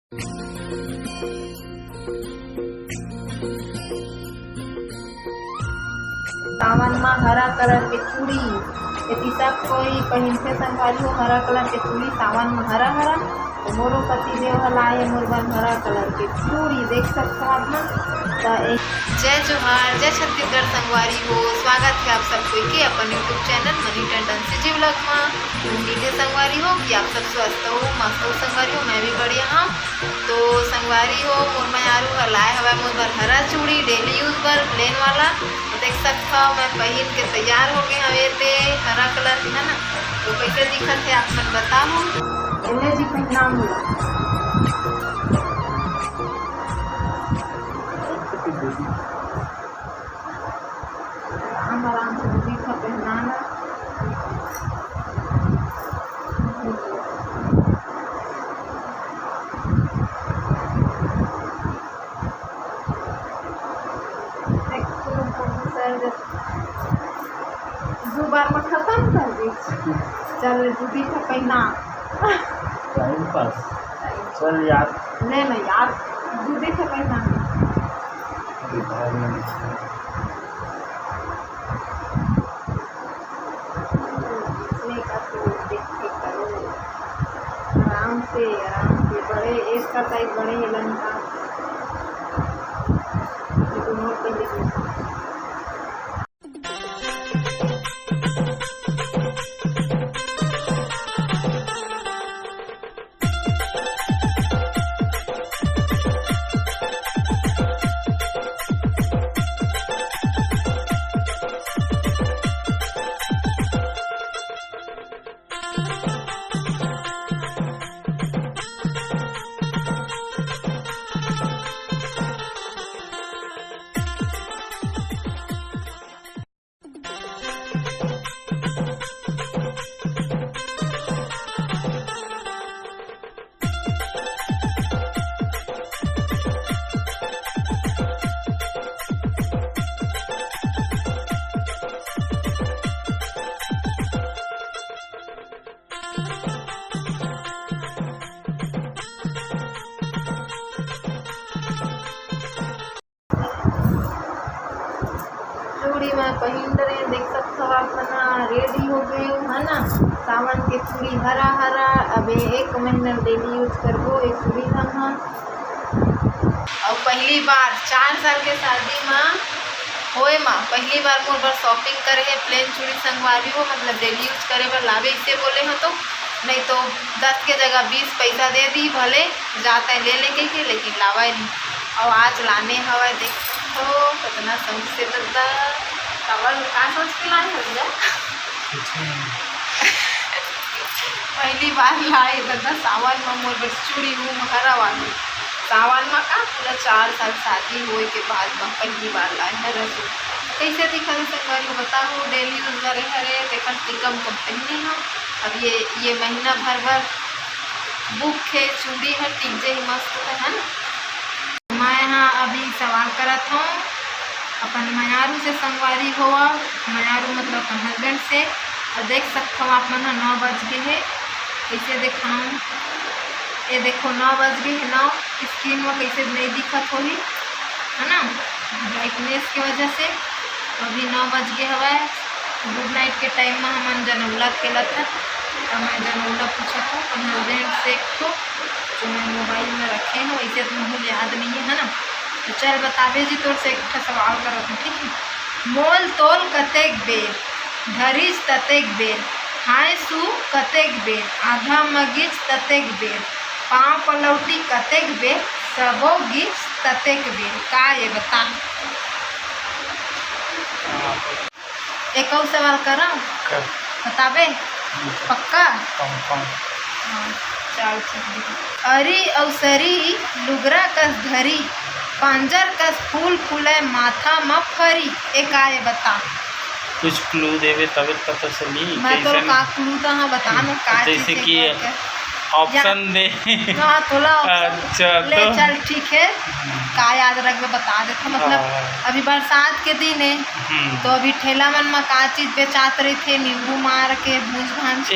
सावन में हरा कलर के चूड़ी यदि सब कोई पहिनते संगवारी हो हरा कलर के चूड़ी सावन में हरा हरा तो मोरो पति देव हलाए मोर बन हरा कलर के चूड़ी देख सकते हो आप लोग। जय जोहार जय छत्तीसगढ़ संगवारी हो, स्वागत है आप सबको के अपन यूट्यूब चैनल मनी टंडन से जी व्लॉग में। उम्मीद संगवारी हो कि आप सब स्वस्थ हो मस्त हो संगवारी हो, मैं भी बढ़िया हाँ। तो संगवारी हो मोर मयारू हलाए हवा मोर बर हरा चूड़ी डेली यूज पर प्लेन वाला तो देख सकता हो मैं पहन के तैयार हो गए हवे ते हरा कलर है ना। तो कैसे दिखत है आप मन बताओ इन्हें जी पहनाम आराम से दिखा पहनाना दो बार में खत्म कर दी। चल जूती का पहना टाइम पास चल यार नहीं नहीं यार जूती का पहना आराम से बड़े एक का साइज बड़े हिलन का दोनों के लिए चूड़ी में पहन रहे देख सकते हो आप ना रेडी हो गए हो है ना। सावन के चूड़ी हरा हरा अब एक महीना डेली यूज करबो एक चूड़ी हम और पहली बार 4 साल के शादी में होए माँ पहली बार मोर बार शॉपिंग करे है प्लेन चूड़ी संगवारी हो मतलब डेली यूज करे बर लावे इसे बोले हो तो नहीं तो 10 के जगह 20 पैसा दे दी भले जाता है ले लेके के लेकिन लावा नहीं। और आज लाने हवा देख तो कितना समझ से बता चावल कहाँ सोच के लाए हो जा पहली बार लाए दादा सावन में मोर बस चूड़ी हूँ हरा वाली सावन में का पूरा 4 साल शादी होए के बाद में पहली बार लाए हरा चूड़ी कैसे दिखा संगवारी बताओ डेली यूज करे हरे देखा टिकम कंपनी है। अब ये महीना भर बुक है चूड़ी है टिक जे मस्त है ना। मैं यहाँ अभी सवाल करत हूँ अपन मयारू से संगवारी हुआ मयारू मतलब अपन हस्बैंड से और देख सकते हो आप मन 9 बज गए है। कैसे दिखाऊँ ये देखो 9 बज गए है 9 स्क्रीन में कैसे नहीं दिखत होगी है ना ब्राइटनेस की वजह से। अभी 9 बज गए हवा गुड नाइट के टाइम में हम जनौला खेलत है तो मैं जनौला पूछा था अपन हस्बैंड से तो जो मैं मोबाइल में रखे हो इसे तो मुझे याद नहीं है ना। तो चल बतावे जी तोर से एक सवाल करो ठीक है। मोल तोल कतेक बेर धरिस ततेक बेर हाय सू कतेक बेर आधा मगिच ततेक बेर पाँव पलौटी कतेक बेर सबो गिच ततेक बेर का ये बता। एक और सवाल करो बतावे पक्का हाँ चल ठीक। अरी अवसरी लुगरा कस धरी पांजर कस फूल फूले माथा में फरी एक आए बता। कुछ क्लू देवे तब पता चली मैं तो का क्लू तो हाँ बता मैं का जैसे कि ऑप्शन दे हाँ थोड़ा अच्छा ले तो चल ठीक है का याद रख के बता देता मतलब अभी बरसात के दिन है तो अभी ठेला मन में का चीज बेचात रही थे नींबू मार के भूंज भांज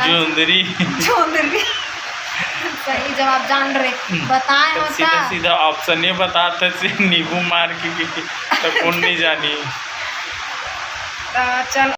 जोंदरी जोंदरी जवाब जान रहे बताए तो होता सीधा सीधा ऑप्शन ही बताते से नींबू मार के तो कौन नहीं जानी। तो चल